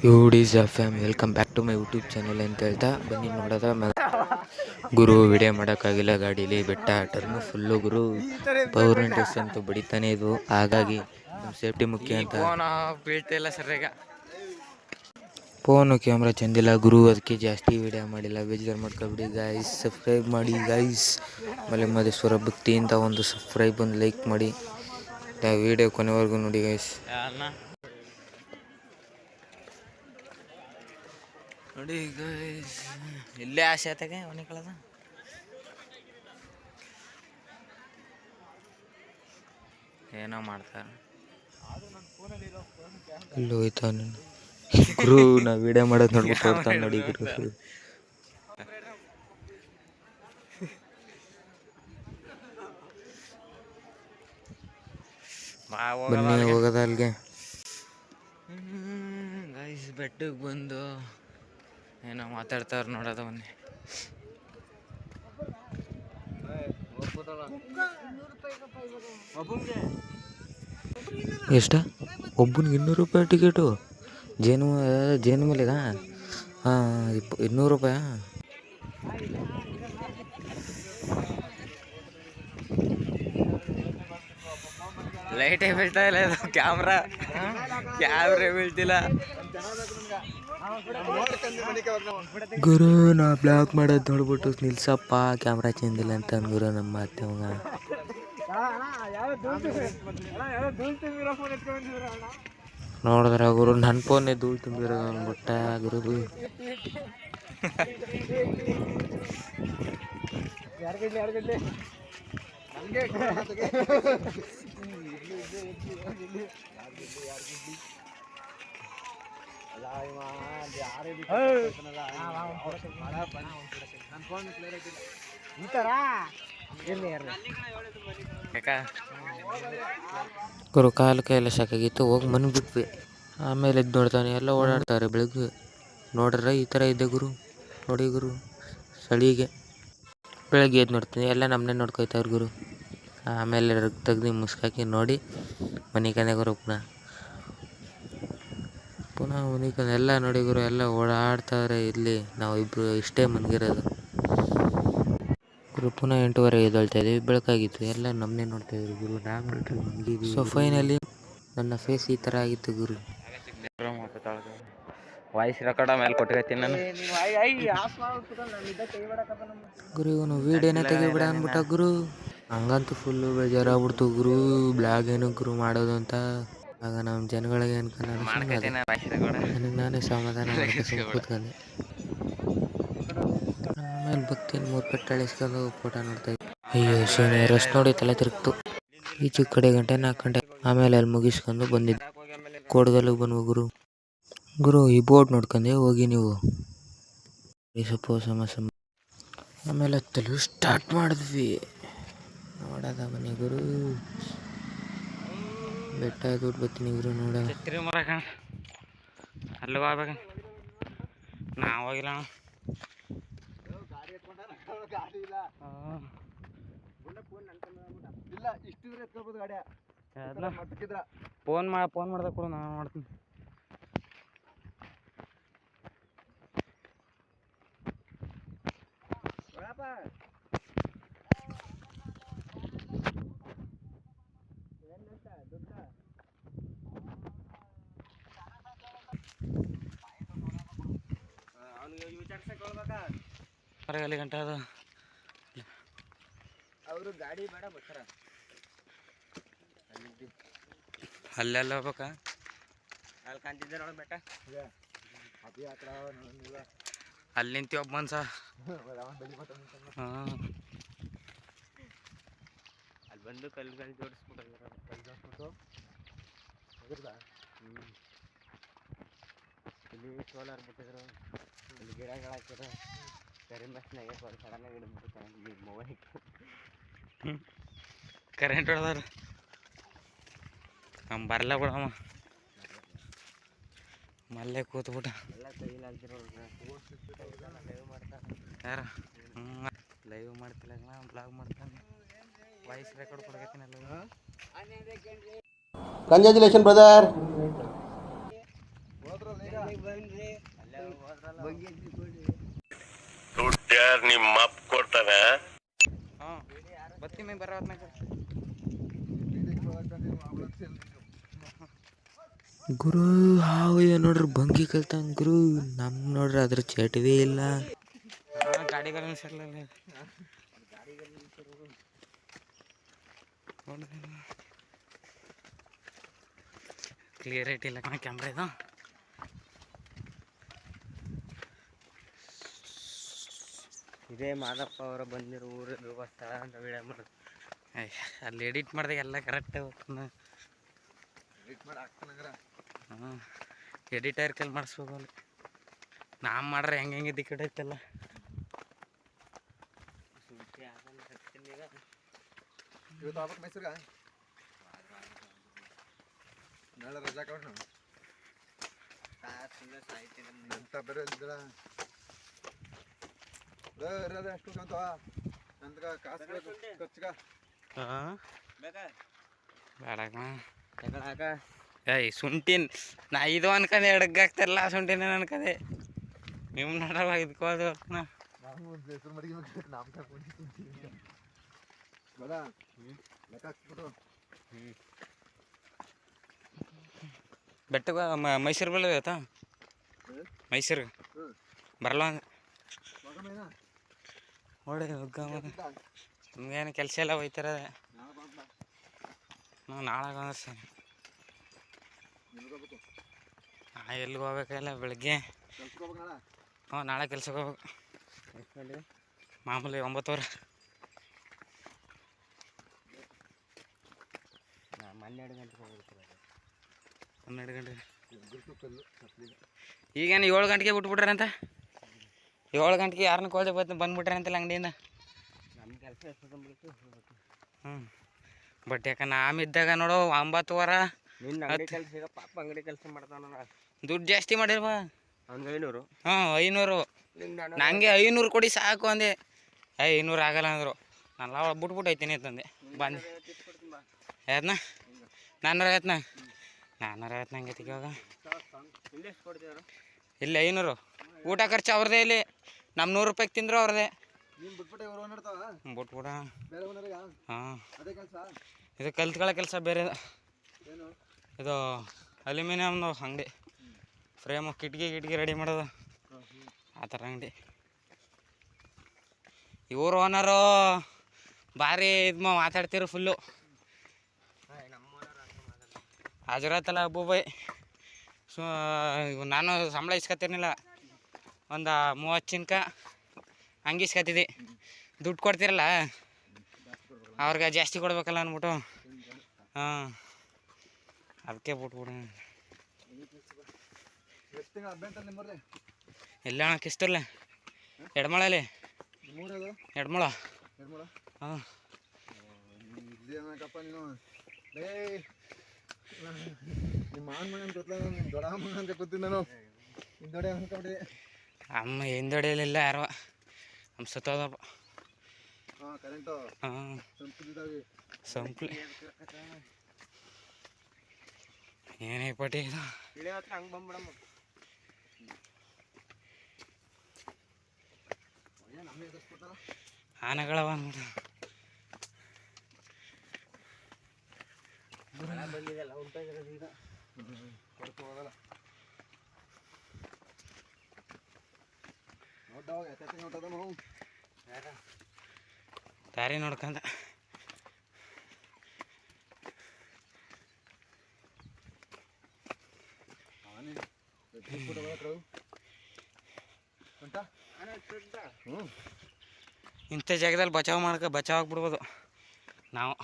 ಯೂಡೀಸ್ F M welcome back to my YouTube channel ಅಂತ ಹೇಳ್ತಾ ಬನ್ನಿ ನೋಡೋದ ಗುರು ವಿಡಿಯೋ ಮಾಡೋಕ್ಕಾಗಿಲ್ಲ. ಗಾಡೀಲಿ ಬೆಟ್ಟ ಟರ್ನು ಫುಲ್ಲು ಗುರು ಪವರ್ ಇಂಟ್ರೆಸ್ಟ್ ಅಂತೂ ಬಡಿತಾನೆ ಇದ್ವು. ಹಾಗಾಗಿ ನಮ್ಮ ಸೇಫ್ಟಿ ಮುಖ್ಯ ಅಂತ ಬೀಳ್ತಿಲ್ಲ ಸರಿಯಾಗ ಫೋನು ಕ್ಯಾಮ್ರಾ ಚೆಂದಿಲ್ಲ ಗುರು, ಅದಕ್ಕೆ ಜಾಸ್ತಿ ವಿಡಿಯೋ ಮಾಡಿಲ್ಲ. ಬೇಜಾರು ಮಾಡ್ಕೊಬಿಡಿ ಗೈಸ್. ಸಬ್ಸ್ಕ್ರೈಬ್ ಮಾಡಿ ಗೈಸ್. ಮಲೆಮಹದೇಶ್ವರ ಭಕ್ತಿ ಅಂತ ಒಂದು ಸಬ್ಸ್ಕ್ರೈಬ್ ಒಂದು ಲೈಕ್ ಮಾಡಿ. ವಿಡಿಯೋ ಕೊನೆವರೆಗೂ ನೋಡಿ ಗೈಸ್. ನೋಡಿ ಗೈಸ್, ಇಲ್ಲೇ ಆಸೆ ಆತಾಗೆ ಅವನಿ ಕಳದ ಏನೋ ಮಾಡ್ತಾರೆ. ಇಲ್ಲಿ ಹೋಯ್ತಾ ಗುರು, ನಾ ವಿಡಿಯೋ ಮಾಡೋದು ನೋಡ್ಬಿಟ್ಟು ಹೊಡ್ತಾನೆ ನೋಡಿ ಗುರು. ಬನ್ನಿ ಹೋಗೋದ ಅಲ್ಲಿಗೆ. ಗೈಸ್ ಬೆಟ್ಟಕ್ಕೆ ಬಂದು ಏನೋ ಮಾತಾಡ್ತಾವ್ರು ನೋಡೋದ. ಬನ್ನಿ. ಎಷ್ಟ ಒಬ್ಬನಿಗೆ 200 ರೂಪಾಯಿ ಟಿಕೆಟು? ಜೇನು ಮಲೆಗ? ಹಾಂ, 200 ರೂಪಾಯಾ? ಲೈಟೇ ಬೀಳ್ತಾ ಇಲ್ಲ, ಇದು ಕ್ಯಾಮ್ರಾ ಬೀಳ್ತಿಲ್ಲ ಗುರು. ನಾ ಬ್ಲಾಕ್ ಮಾಡೋದು ನೋಡ್ಬಿಟ್ಟು ನಿಲ್ಸಪ್ಪ, ಕ್ಯಾಮ್ರಾ ಚೆಂದಿಲ್ಲ ಅಂತ ಗುರು ನಮ್ಮ ಅತ್ತೆ ಮಗ. ನೋಡಿದ್ರ ಗುರು ನನ್ನ ಫೋನ್ನೇ ಧೂಳು ತುಂಬಿರೋ ಅಂದ್ಬಿಟ್ಟ ಗುರು. ಗುರು ಕಾಲು ಕೈಯೆಲ್ಲ ಸಾಕಾಗಿತ್ತು, ಹೋಗಿ ಮನೆ ಬಿಟ್ವಿ. ಆಮೇಲೆ ಎದ್ದು ನೋಡ್ತಾನೆ ಎಲ್ಲ ಓಡಾಡ್ತಾರೆ ಬೆಳಗ್ಗೆ. ನೋಡ್ರೆ ಈ ಥರ ಇದೆ ಗುರು. ನೋಡಿ ಗುರು, ಚಳಿಗೆ ಬೆಳಗ್ಗೆ ಎದ್ದು ನೋಡ್ತೀನಿ ಎಲ್ಲ ನಮ್ಮನ್ನೇ ನೋಡ್ಕೊಯ್ತಾವ್ರು ಗುರು. ಆಮೇಲೆ ತೆಗ್ದು ಮುಸ್ಕಾಕಿ ನೋಡಿ ಮನಿಕಂದೆ ಗುರು. ಪುನಃ ಮನಿಕಂದು ಎಲ್ಲ ನೋಡಿ ಗುರು, ಎಲ್ಲ ಓಡಾಡ್ತಾರೆ. ಇಲ್ಲಿ ನಾವು ಇಬ್ಬರು ಇಷ್ಟೇ ಮನ್ಗಿರೋದು ಗುರು. ಪುನಃ 8:15 ಎದ್ದೇಳ್ತಾ ಇದ್ದೀವಿ, ಬೆಳಕಾಗಿತ್ತು. ಎಲ್ಲ ನಮ್ಮನ್ನೇ ನೋಡ್ತಾ ಇದ್ರು ಗುರು. ಸೊ ಫೈನಲಿ ನನ್ನ ಫೇಸ್ ಈ ಥರ ಆಗಿತ್ತು ಗುರು. ವಾಯ್ಸ್ ರೆಕಾರ್ಡ್ ಮೇಲೆ ಕೊಟ್ಟಿರ್ತೀನಿ ನಾನು ಗುರು. ಇವನು ವೀಡಿಯೋನೇ ತೆಗಿಬಿಡ ಅಂದ್ಬಿಟ್ಟ ಗುರು. ಹಂಗಂತೂ ಫುಲ್ಲು ಬೇಜಾರಾಗ್ಬಿಡ್ತು ಗುರು. ಬ್ಲಾಗ್ ಏನು ಗುರು ಮಾಡೋದು ಅಂತ. ಆಗ ನಮ್ಮ ಜನಗಳಿಗೆ ನನಗೆ ನಾನೇ ಸಮಾಧಾನ ಕೂತ್ಕೊಂಡೆ. ಆಮೇಲೆ ಭಕ್ತಿನ 3 ಪೆಟ್ಟು ಅಳಿಸ್ಕೊಂಡು ಫೋಟೋ ನೋಡ್ತಾ ಇದ್ದೆ. ಅಯ್ಯೋ ಶಿವನೇ, ರಸ್ಟ್ ನೋಡಿ ತಲೆ ತಿರುಗ್ತು. ಈಚೆ ಕಡೆ ಗಂಟೆ 4 ಗಂಟೆ. ಆಮೇಲೆ ಅಲ್ಲಿ ಮುಗಿಸ್ಕೊಂಡು ಬಂದಿದ್ದೆ. ಕೋಡ್ಗಲ್ಲಿಗೆ ಬಂದ್ವು ಗುರು. ಗುರು ಈ ಬೋರ್ಡ್ ನೋಡ್ಕೊಂಡೆ ಹೋಗಿ ನೀವು. ಆಮೇಲೆ ಹತ್ತಲು ಸ್ಟಾರ್ಟ್ ಮಾಡಿದ್ವಿ. ನೋಡೋದ ಬನ್ನಿ ಗುರು. ಬೆಟ್ಟ ದುಡ್ಡು ಬರ್ತೀನಿ ಗುರು ನೋಡೋಣ. ಅಲ್ಲಿ ಹೋಗ್ಬೇಕ, ನಾವು ಹೋಗಿಲ್ಲ. ಫೋನ್ ಮಾಡ್ದಾಗ ಕೂಡ ನಾನು ಮಾಡ್ತೀನಿ. ಅಲ್ಲಿ ಗಂಟೆ ಅದು ಅವರು ಗಾಡಿ ಬೇಡ ಬರ್ತಾರ. ಅಲ್ಲೆಲ್ಲ ಹೋಗ್ಬೇಕಾ? ಅಲ್ಲಿ ಕಾಣ್ತಿದ್ದೆ ನೋಡ ಬೆಟ್ಟ, ಅಲ್ಲಿ ನಿಂತಿ ಒಬ್ಬ ಮನ್ಸ. ಹಾಂ, ಅಲ್ಲಿ ಬಂದು ಕಲ್ಲು ಜೋಡಿಸ್ಬಿಟ್ಟು ಇಲ್ಲಿ ಸೋಲಾರ್ ಬಿಟ್ಟಿದ್ರು, ಇಲ್ಲಿ ಗಿಡಗಳು ಹಾಕಿದ್ರು. ಕರಿಂಬಸ್ನಾಗೆ ಸಡನ್ನಾಗಿ ಹಿಡಿದ್ಬಿಟ್ಟು ಮೊಬೈಲ್ ಕರೆಂಟ್ ಹೊಡೆದಾರ. ನಮ್ಮ ಬರಲ್ಲ ಬಿಡಮ್ಮ, ಮಲ್ಲೇ ಕೂತ್ಬಿಟ್ಟ. ಯಾರು ಲೈವ್ ಮಾಡ್ತಿಲ್ಲ, ಬ್ಲಾಗ್ ಮಾಡ್ತಾನೆ. ವಾಯ್ಸ್ ರೆಕಾರ್ಡ್ ಕೊಡಕತ್ತೀನಲ್ಲ. Congratulation brother. ದುಡ್ಡು ಯಾರು ನಿಮ್ಮ ಅಪ್ಪ ಕೊಡ್ತಾನೆ? ಹಾಂ ಬತ್ತಿ ಮೈ ಬರೋತ್ನಾಗ ಗುರು ಹಾವು ನೋಡ್ರಿ ಬಂಗಿ ಕಲ್ತಂಗ್ ಗುರು. ನಮ್ ನೋಡ್ರಿ ಅದ್ರ ಚಟವೇ ಇಲ್ಲ. ಗಾಡಿಗಳ ಸರ್ಲಲ್ಲ ಕ್ಲಿಯರಿಟಿ ಇಲ್ಲ ಕಣ ಕ್ಯಾಮ್ರಾ ಇದು. ಇದೇ ಮಾದಪ್ಪ ಅವರು ಬಂದಿರೋ ಊರಿನ ಸ್ಥಳ ಅಂತ ವಿಡಿಯೋ ಮಾಡೋದು. ಅಲ್ಲಿ ಎಡಿಟ್ ಮಾಡಿದಾಗ ಎಲ್ಲ ಕರೆಕ್ಟ್ ಹಾಂ ಎಡಿಟರ್ ಕೈಲಿ ಮಾಡಿಸ್ಬೇಕು ಅಲ್ಲಿ. ನಾವು ಮಾಡ್ರೆ ಹೆಂಗೆ ದಿಕ್ಕಡೈತಲ್ಲ. ಮೈಸೂರ್ಗ ನಾಳೆ ರಜಾ ಕೊಡು ಅಂತ ಬೇರೆ ಇದ್ದಳ ಅಷ್ಟು ಕಂತವ ನಂತಗ ಕಾಸು ಬೇಕು ಖರ್ಚಿಗ. ಹಾಂ ಬೇಡ ಏಯ್ ಶುಂಠಿನ ನಾ ಇದು ಅನ್ಕಂದೆ ಎಡಗ್ಗಾಗ್ತಾರಲ್ಲ ಶುಂಠಿನ ಅನ್ಕಂದೆ ನಿಮ್ಮ ನೋಡಲ್ಲ ಇದಕ್ಕೋದು ನಾನು ಒಂದು ಹೆಸರು ಮಡಿಗೆ ನಾಮ ಬೇಡ ಲೆಕ್ಕ ಹಾಕ್ಬಿಟ್ಟು ಬೆಟ್ಟಗ ಮೈಸೂರು ಬಲ್ಲ ಆಯ್ತಾ ಮೈಸೂರಿಗೆ ಬರಲ್ಲ ನೋಡಿ ಹೋಗ ನಮಗೇನು ಕೆಲಸ ಎಲ್ಲ ಹೋಯ್ತಿರೋದೆ. ನಾವು ನಾಳೆ ಸರ್ ಎಲ್ಲಿಗೆ ಹೋಗ್ಬೇಕಲ್ಲ ಬೆಳಗ್ಗೆ. ಹ್ಞೂ ನಾಳೆ ಕೆಲ್ಸಕ್ಕೆ ಹೋಗ್ಬೇಕು ಮಾಮೂಲಿ 9 12 ಗಂಟೆ. ಈಗೇನು 7 ಗಂಟೆಗೆ ಬಿಟ್ಬಿಟ್ರೆ ಅಂತ 7 ಗಂಟೆಗೆ ಯಾರನ್ನ ಕೋಲ್ದೆ ಬಂದ್ಬಿಟ್ರೆ ಅಂತಲ್ಲ ಅಂಗಡಿಯಿಂದ. ನಮ್ಮ ಕೆಲಸ ಹ್ಞೂ ಬಟ್ ಯಾಕೆ ನಾಮಿದ್ದಾಗ ನೋಡು 9 ನಿನ್ನ ಅಂಗಡಿ ಕೆಲಸ ಈಗ ಪಾಪ ಅಂಗಡಿ ಕೆಲಸ ಮಾಡ್ತಾನ ದುಡ್ಡು ಜಾಸ್ತಿ ಮಾಡಿಲ್ವಾ ಒಂದು 500. ಹಾಂ 500 ನನಗೆ 500 ಕೊಡಿ ಸಾಕು ಅಂದೆ. 500 ಆಗಲ್ಲ ಅಂದರು. ನಾನು ಬಿಟ್ಬಿಟ್ಟು ಐತೀನಿ ಅಂತಂದೆ ಬಂದೆ. ಯಾವ್ದನ್ನ 450 450 ಹಂಗೆ ಇವಾಗ ಇಲ್ಲಿ 500 ಊಟ ಖರ್ಚು ಅವ್ರದ್ದೇ. ಇಲ್ಲಿ ನಮ್ಮ 100 ರೂಪಾಯಿಗೆ ತಿಂದ್ರು ಅವ್ರದ್ದೇ. ಬಿಟ್ಬಿಡ ಹಾಂ ಇದು ಕಲ್ತ್ಕೊಳ್ಳೋ ಕೆಲಸ ಬೇರೆ. ಇದು ಅಲ್ಯೂಮಿನಿಯಮ್ದು ಅಂಗಡಿ ಫ್ರೇಮು ಕಿಟಕಿ ರೆಡಿ ಮಾಡೋದು ಆ ಥರ ಅಂಗಡಿ. ಇವರು ಓನರು ಭಾರಿ ಇದು ಮಾತಾಡ್ತಿರು ಫುಲ್ಲು. ಹಾಜರಾತಲ್ಲ ಅಬ್ಬೂಬಾಯ್. ನಾನು ಸಂಬಳ ಇಸ್ಕೊತೀನಿಲ್ಲ ಒಂದು 30 ಚಿನ್ಕ ಹಂಗೆ ಇಸ್ಕೊತಿದ್ದೆ. ದುಡ್ಡು ಕೊಡ್ತಿರಲ್ಲ ಅವ್ರಿಗೆ ಜಾಸ್ತಿ ಕೊಡ್ಬೇಕಲ್ಲ ಅಂದ್ಬಿಟ್ಟು ಹಾಂ ಅದಕ್ಕೆ ಬಿಟ್ಬಿಡು. ಎಲ್ಲ ಅಣ್ಣ ಕಿಸ್ತಲ್ಲ ಎಡಮಳಲ್ಲಿ ಎಡಮಳ ಹಾಂ ಅಮ್ಮ ಹಿಂದೊಡೆಯಲಿಲ್ಲ ಯಾರು ನಮ್ಮ ಸತ್ತೋದಪ್ಪ. ಹಾಂ ಸಂಪ್ಲಿ ಏನೇ ಪಟ್ಟಿ ಇದು ಹಂಗೆ ಬಂದ್ಬಿಡಮ್ಮ. ಆನೆಗಳವ ಅಂದ್ಬಿಟ್ಟು ಬಂದಿದೆಲ್ಲ ಉಂಟಾಗಿರೋದು ಈಗ ಹೋಗಲ್ಲ ದಾರಿ ನೋಡ್ಕೊಂಡ ಇಂಥ ಜಾಗದಲ್ಲಿ ಬಚಾವ್ ಆಗ್ಬಿಡ್ಬೋದು ನಾವು.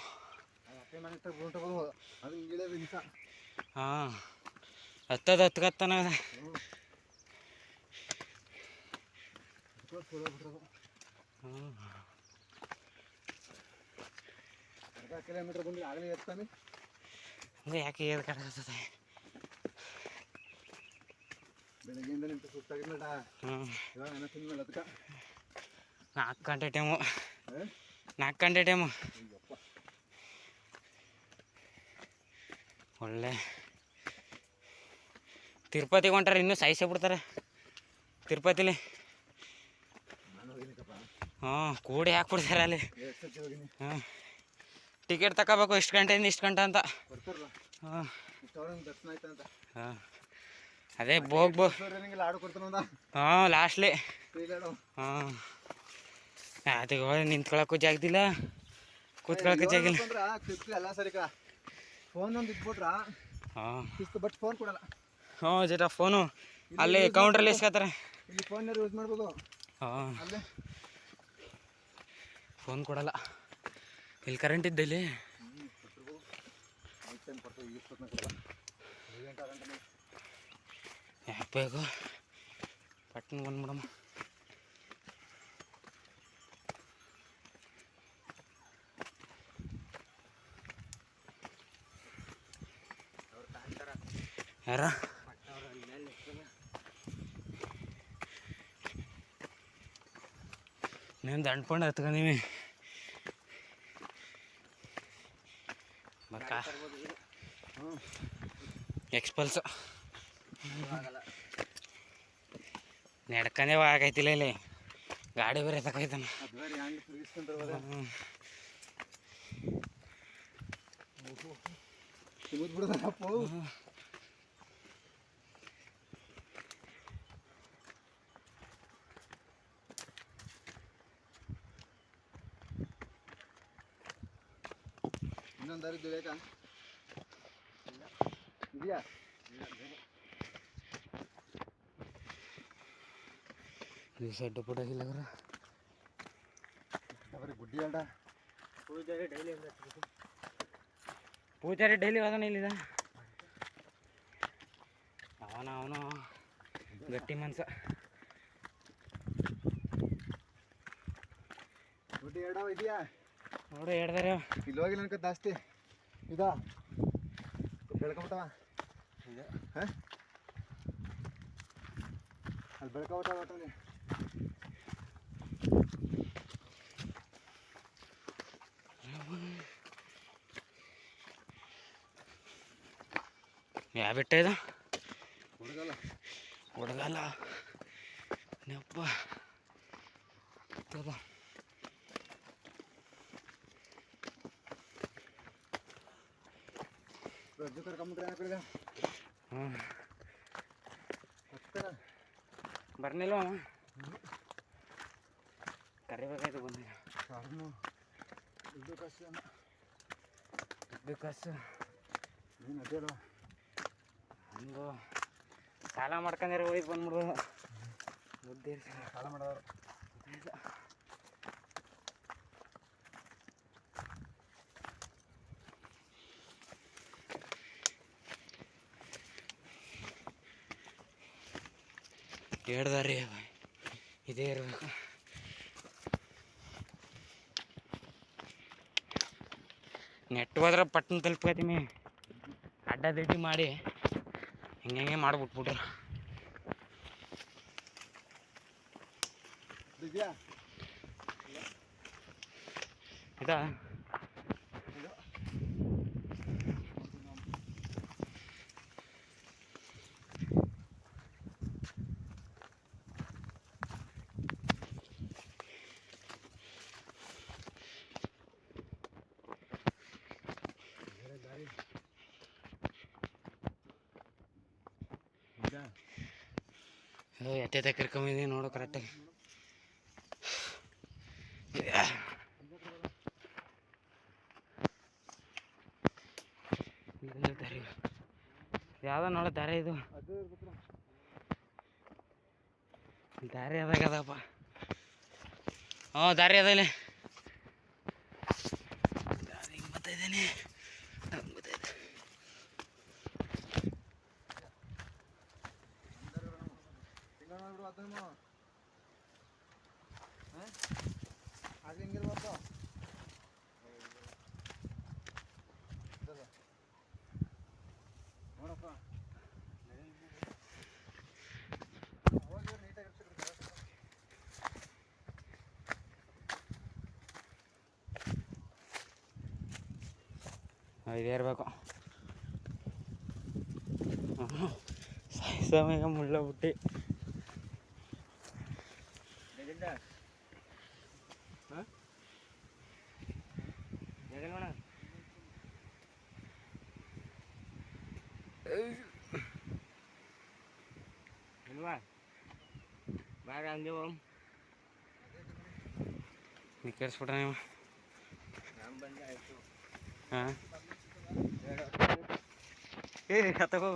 ಹಾಂ ಹತ್ತತ್ತಾನ ಕಿಲೋಮೀಟರ್ ಬಂದ್ರೆ ಆಗಲೇ ಎತ್ತಾನೆ ಅಂದರೆ ಯಾಕೆ ಏರ್ ಕಾಣಿಸ್ತದೆ ಬೆಳಗ್ಗೆಯಿಂದ ನಿಂತು ಸುತ್ತಾಗಿಲ್ಲ. ಇವಾಗ ನನ್ನ ತಿಂದ್ಮೇಲೆ ಅದಕ್ಕೆ 4 ಗಂಟೆ ಟೈಮು 4 ಗಂಟೆ ಟೈಮು ಒಳ್ಳೆ ತಿರುಪತಿಗೆ ಹೊಂಟಾರೆ ಇನ್ನೂ ಸಾಯಿಸೇ ಬಿಡ್ತಾರೆ. ತಿರುಪತಿಲಿ. ನಾನು ಹೋಗಿನಿಕಪ್ಪ, ಹ್ಞೂ ಕೂಡಿ ಹಾಕ್ಬಿಡ್ತಾರೆ ಅಲ್ಲಿ. 2 ಸತಿ ಹೋಗಿನಿ. ಹಾಂ ಟಿಕೆಟ್ ತಗೋಬೇಕು ಇಷ್ಟು ಗಂಟೆಯಿಂದ ಇಷ್ಟು ಗಂಟೆ ಅಂತ. ಕೊಡ್ತಾರಲ್ಲ ಹಾಂ ಇಷ್ಟವ್ರಂಗೆ ದರ್ಶನ ಆಯ್ತಾ ಅಂತ. ಹಾಂ ಅದೇ ಹೋಗ್ಬೋ. ಲಾಡು ಕೊಡ್ತಾನಂದ ಹಾಂ ಲಾಸ್ಟ್ಲಿ. ಲಾಡು ಹಾಂ ಅದಕ್ಕೆ ಹೋಗಿ ನಿಂತ್ಕೊಳಕ್ಕೂ ಜಾಗದಿಲ್ಲ, ಕೂತ್ಕೊಳಕ್ಕೂ ಜಾಗಿಲ್ಲ. ಎಲ್ಲ ಸರಿಕ ಫೋನ್ ಒಂದು ಇಟ್ಬಿಟ್ರ ಹಾಂ ಬಟ್ ಫೋನ್ ಕೊಡಲ್ಲ. ಹ್ಞೂ ಜಟ ಫೋನು ಅಲ್ಲಿ ಕೌಂಟ್ರಲ್ಲಿ ಇಸ್ಕೊತಾರೆ. ಇಲ್ಲಿ ಫೋನ್ ಯೂಸ್ ಮಾಡ್ಬೋದು, ಹಾಂ ಅಲ್ಲೇ ಫೋನ್ ಕೊಡಲ್ಲ. ಇಲ್ಲಿ ಕರೆಂಟ್ ಇದ್ದ ಇಲ್ಲಿ ಯಾಕೆ ಬೇಕು ಪಟ್ನ ಬಂದ್ಬಿಡಮ್ಮ. ಯಾರ ನೀನು ದಂಡ್ಕೊಂಡು ಹತ್ಕೊಂಡೀವಿ ಬಕ್ಕ ಎಕ್ಸ್ಪಲ್ಸ್ ನಡ್ಕೊಂಡೇ ಆಗೈತಿಲ್ಲ ಇಲ್ಲಿ, ಗಾಡಿ ಬೇರೆ ತಕೈತಾನ. ಇನ್ನೊಂದು ದಾರಿ ಬೇಕಾ ಇದೆಯಾ? ಸೆಡ್ ಪುಟಾಗಿಲ್ಲ ಗುಡ್ಡಿ ಅಲ್ಲ ಪೂಜಾರಿ ಡೈಲಿ ಹೋದಾನ ಇಲ್ಲಿದ. ಅವನು ಗಟ್ಟಿ ಮನ್ಸ. ಗುಡ್ಡಿ ಎರಡವ ಇದೆಯಾ ನೋಡು ಹೇಳ್ದಾರೆ ಇಲ್ಲಿ ಹೋಗಿಲ್ಲ ಅನ್ಕ ಜಾಸ್ತಿ ಇದಾ ಬೆಳ್ಕೊಬಿಟ್ಟವ. ಹಾಂ ಅಲ್ಲಿ ಬೆಳ್ಕೊಬಿಟ್ಟವ ಒಟ್ಟಲ್ಲಿ. ಯಾವ ಬೆಟ್ಟ ಇದು? ಹುಡುಗಲ್ಲ ಹುಡುಗಲ್ಲ ನೆಪ್ಪ ರಜ್ಜು ಕರ್ಕೊಂಬಿಟ್ರೆ ಕಡೆಗೆ. ಹ್ಞೂ ಹತ್ತಾರ ಬರ್ನಿಲ್ವ ಕರಿಬೇಕಾಯ್ತು ಬಂದಿಲ್ಲ. ಸಾರ್ನು ದುಡ್ಡು ಕಾಸು ದುಡ್ಡು ಕಾಸು ನೀನು ಅದೇಲ್ವ ಹಂಗು ಸಾಲ ಮಾಡ್ಕೊಂಡಿರೋ ಹೋಯ್ತು ಬಂದ್ಬಿಡ್ಬೋದು. ದುಡ್ಡು ಸಾಲ ಮಾಡೋರು ಹೇಳ್ದಾರಿ ಇದೇ ಇರಬೇಕು. ನೆಟ್ ಹೋದ್ರೆ ಪಟ್ಟಣ ತಲುಪ್ಕೊತೀವಿ. ಅಡ್ಡ ದಿಡ್ಡಿ ಮಾಡಿ ಹಿಂಗೆ ಮಾಡಿಬಿಟ್ಬಿಟ್ರು. ಇದೆಯಾ ಇದಾ ಎತ್ತೆ ಕರ್ಕೊಂಬಿದ್ದೀನಿ ನೋಡು ಕರೆಕ್ಟಾಗಿ. ದಾರಿ ಯಾವ್ದ ನೋಡ ದಾರಿ ಇದು ದಾರಿ ಅದಾಗದಪ್ಪ. ಹ್ಞೂ ದಾರಿ ಅದ ಇಲ್ಲಿ ದಾರಿ ಹಿಂಗೆ ಬರ್ತಾಯಿದ್ದೀನಿ. ಹಾಗೆ ಹಿಂಗಿರ್ಬೇಕು ನೋಡಪ್ಪ ಹೋಗಿ ನೀಟಾಗಿ ಇದೇ ಇರಬೇಕು. ಸಮಯ ಮುಳ್ಳ ಬಿಟ್ಟು ಕೇಳಿಸ್ಬಿಟ್ರ ನೀವು ಹಾಂ ತಗೋ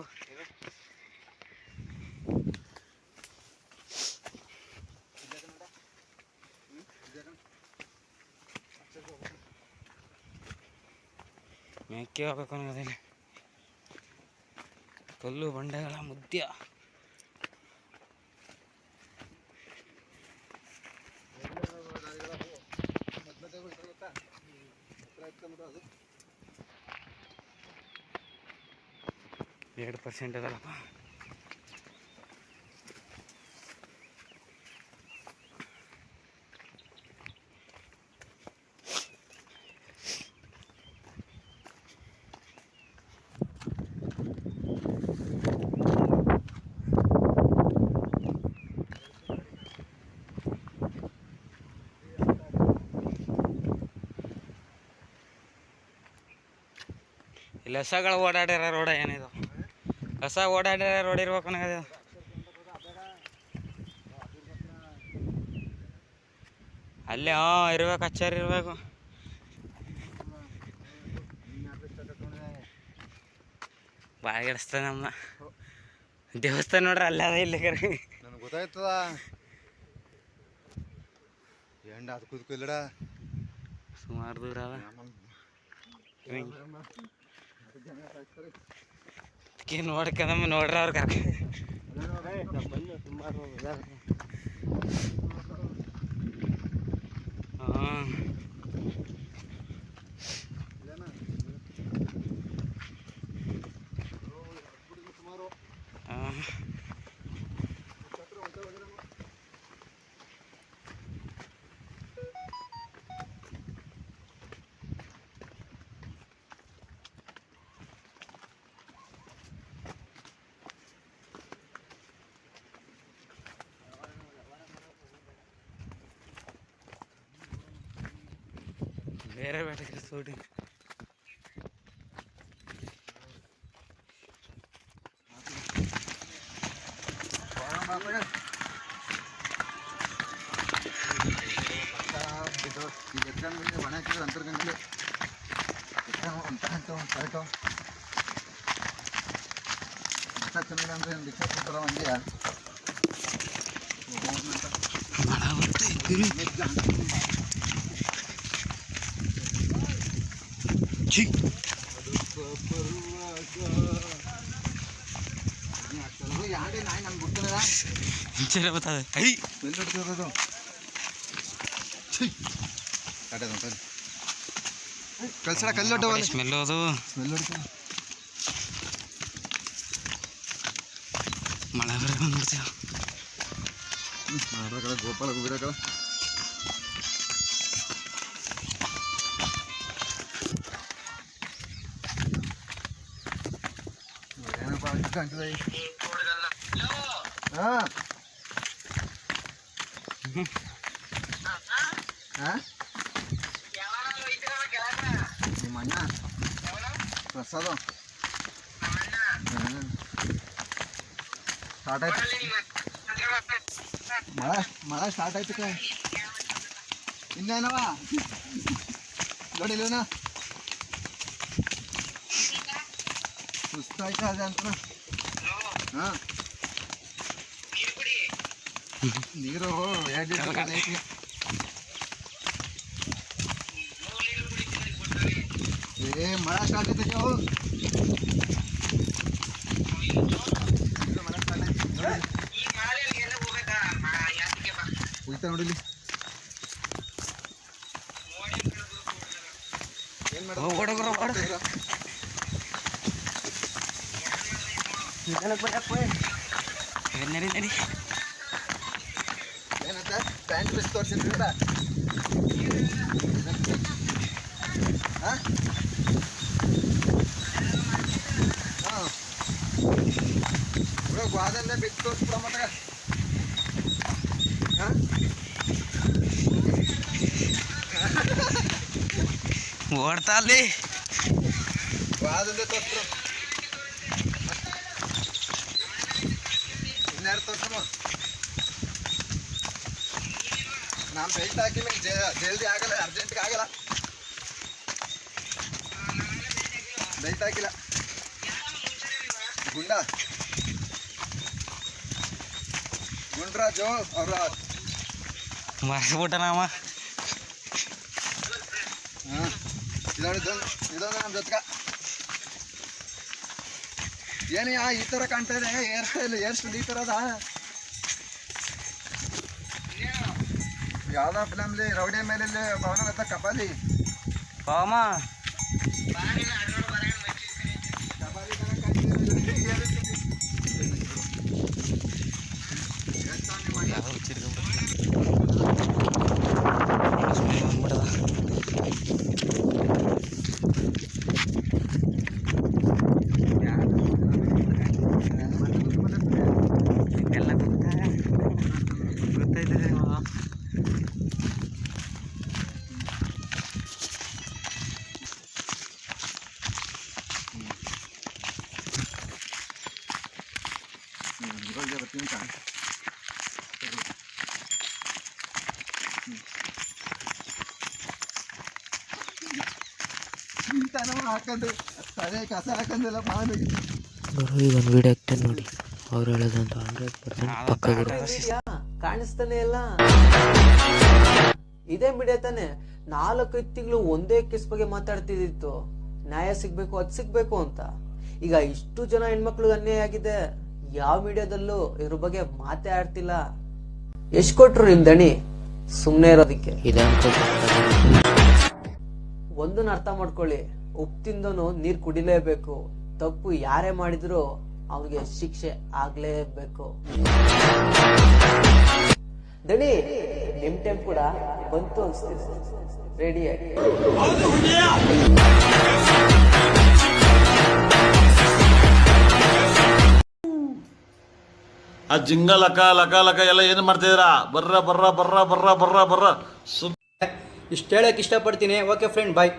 ಮೇಕೆ ಹೋಗ್ಬೇಕು ಅನ್ನೋದಿಲ್ಲ ಕಲ್ಲು ಬಂಡೆಗಳ ಮುದ್ಯ ಎರಡು ಪರ್ಸೆಂಟ್ ಅದಲ್ಲಪ್ಪ ಇಲ್ಲಿ ಹಸಗಳು ಓಡಾಡಿರೋ ರೋಡ ಏನಿದು ಹಸ ಓಡಾಡಿರೋ ರೋಡ್ ಇರ್ಬೇಕು ನನಗೆ ಅಲ್ಲೇ ಇರ್ಬೇಕು ಹಚ್ಚಾರ ಇರ್ಬೇಕು ಭಾಳ ಗಿಡಿಸ್ತದೆ ನಮ್ಮನ್ನ ದೇವಸ್ಥಾನ ನೋಡ್ರಿ ಅಲ್ಲೇ ಅದ ಇಲ್ಲಿ ಕರೆ ನನಗೆ ಗೊತ್ತಾಯ್ತದ ಎಂಡ ಅದು ಕುದ್ಕಿಲ್ಲಡ ಸುಮಾರು ದೂರ ಅದ ನೋಡ್ಕದಮ್ಮ ನೋಡ್ರಿ ಅವ್ರು ಕರ್ಕ ಹಾಂ ಹಾಂ ಬೇರೆ ಬೇಟಕ್ಕೆ ಸೂಟಿ ಒಣ ಹಾಕಿದ್ರೆ ಅಂತರ್ಗಂಟೆ ಕರೆಕ್ಟು ಚೆನ್ನಾಗಿ ಅಂದರೆ ದಿಕ್ಕ ಕೊಡ್ತಾರ ಮಂದಿಯ ಯಾರೇ ನಾಯಿ ನಮ್ಗೆ ಗೊತ್ತಿಲ್ಲ ಹಿಂಚೆ ಬರ್ತದೆ ಐ ಬೆಲ್ಲೊಡ್ತಿರೋದು ಕಲ್ಸಡ ಕಲ್ಲೊಡ್ಡ ಸ್ಮೆಲ್ ಅದು ಸ್ಮೆಲ್ ಹೊಡ್ತೀವಿ ಮಳೆ ಬರ ಬಂದ್ಬಿಡ್ತೀವಿ ಮಾಡ್ಬೇಕಲ್ಲ ಗೋಪಾಲ ಹೋಗಿರಕಲ್ಲ ಏನಪ್ಪ ಕಾಣ್ತದೆ ಹಾಂ ಹಾಂ ನಿಮ್ಮ ಅಣ್ಣ ಪ್ರಸಾದ ಸ್ಟಾರ್ಟ್ ಆಯ್ತು ಮಳೆ ಸ್ಟಾರ್ಟ್ ಆಯ್ತು ಕೈ ಇನ್ನೇನವ ನೋಡಿಲ್ವೇನ ಸುಸ್ತಾಯ್ತು ಅದೇ ಅಂತ ಹಾಂ ನೀರು 2 ಲೀಟರ್ ಐತಿ ಮಳೆ ಸ್ಟಾರ್ಟ್ ಐತೆ ಅವು ಮಳೆ ಸ್ಟಾರ್ಟ್ ಆಯ್ತು ಹೋಗ್ತಾ ನೋಡಿಲಿ ಏನು ನಡಿ ನಡಿ ಏನಂತ ಪ್ಯಾಂಟ್ ಬಿಸಿ ತೋರಿಸಿದ್ರಿ ಹಾಂ ಹಾಂ ಗ್ವಾದಲ್ಲೇ ಬಿಟ್ಟು ತೋರಿಸ್ಬಿಡ ಮತ್ತಾಗ ಹಾಂ ಓಡ್ತಾ ಅಲ್ಲಿ ವಾದಲ್ಲೇ ತೋರ್ಸ್ರು ಇನ್ಯಾರು ತೋರ್ಸಮ್ಮ ನಾನು ಬೆಲ್ಟ್ ಹಾಕಿ ನಂಗೆ ಜಲ್ದಿ ಆಗಲ್ಲ ಅರ್ಜೆಂಟ್ಗೆ ಆಗಲ್ಲ ಬೆಲ್ಟ್ ಹಾಕಿಲ್ಲ ಗುಂಡ್ರಾಜು ಅವ್ರ ಮರ್ಸ್ಬಿಟ್ಟ ನಾವ ಹಾಂ ಇದೊಂದು ನಮ್ಮ ಜೊತೆಗ ಏನು ಈ ಥರ ಕಾಣ್ತಾ ಇದೆ ಹೇರ್ ಸ್ಟೈಲ್ ಈ ಥರ ಅದ ಯಾವ್ದೋ ಫಿಲಮ್ಲಿ ರೌಡಿ ಮೇಲೆ ಭವನ ಗೊತ್ತಾ ಕಪಾಲಿ ಪಾಮ ಎಲ್ಲ ಗೊತ್ತಾಯ್ತದೆ ಹಾಕೊಂಡು ತಲೆ ಕಸ ಹಾಕಂದಿಲ್ಲ ಮಾನು ಗುರು ಇದೊಂದು ವಿಡಿಯೋ ಆಗ್ತಾನೆ ನೋಡಿ ಅವ್ರು ಹೇಳೋದಂತ 100% ಪಕ್ಕ ಗುರು. ಕಾಣಿಸ್ತಾನೆ ಇಲ್ಲ. ಇದೇ ಮೀಡಿಯಾ ತಾನೆ 4-5 ತಿಂಗಳು ಒಂದೇ ಕೇಸ್ ಬಗ್ಗೆ ಮಾತಾಡ್ತಿದ್ದಿತ್ತು. ನ್ಯಾಯ ಸಿಗ್ಬೇಕು ಅದ್ ಸಿಗ್ಬೇಕು ಅಂತ. ಈಗ ಇಷ್ಟು ಜನ ಹೆಣ್ಮಕ್ಳು ಅನ್ಯಾಯ ಆಗಿದೆ, ಯಾವ ಮೀಡಿಯಾದಲ್ಲೂ ಇದ್ರ ಬಗ್ಗೆ ಮಾತೇ ಆಡ್ತಿಲ್ಲ. ಎಷ್ಟ್ ಕೊಟ್ರು ನಿಮ್ ದಣಿ ಸುಮ್ನೆ ಇರೋದಿಕ್ಕೆ? ಒಂದನ್ನ ಅರ್ಥ ಮಾಡ್ಕೊಳ್ಳಿ, ಉಪ್ಪು ತಿಂದನು ನೀರ್ ಕುಡಿಲೇಬೇಕು. ತಪ್ಪು ಯಾರೇ ಮಾಡಿದ್ರು ಅವ್ನಿಗೆ ಶಿಕ್ಷೆ ಆಗ್ಲೇಬೇಕು. ದಣಿ ನಿಮ್ ಟೈಮ್ ಕೂಡ ಬಂತು ಅನ್ಸ್ತಿದೆ. ರೆಡಿ ಆಗಿ ಆ ಜಿಂಗ ಲಕ ಲಕ ಲಕ ಎಲ್ಲ ಏನು ಮಾಡ್ತಿದ್ದೀರಾ? ಬರ್ರ ಬರ್ರ ಬರ್ರ ಬರ್ರ ಬರ್ರ ಬರ್ರ ಇಷ್ಟು ಹೇಳಕ್ ಇಷ್ಟಪಡ್ತೀನಿ. ಓಕೆ ಫ್ರೆಂಡ್, ಬಾಯ್.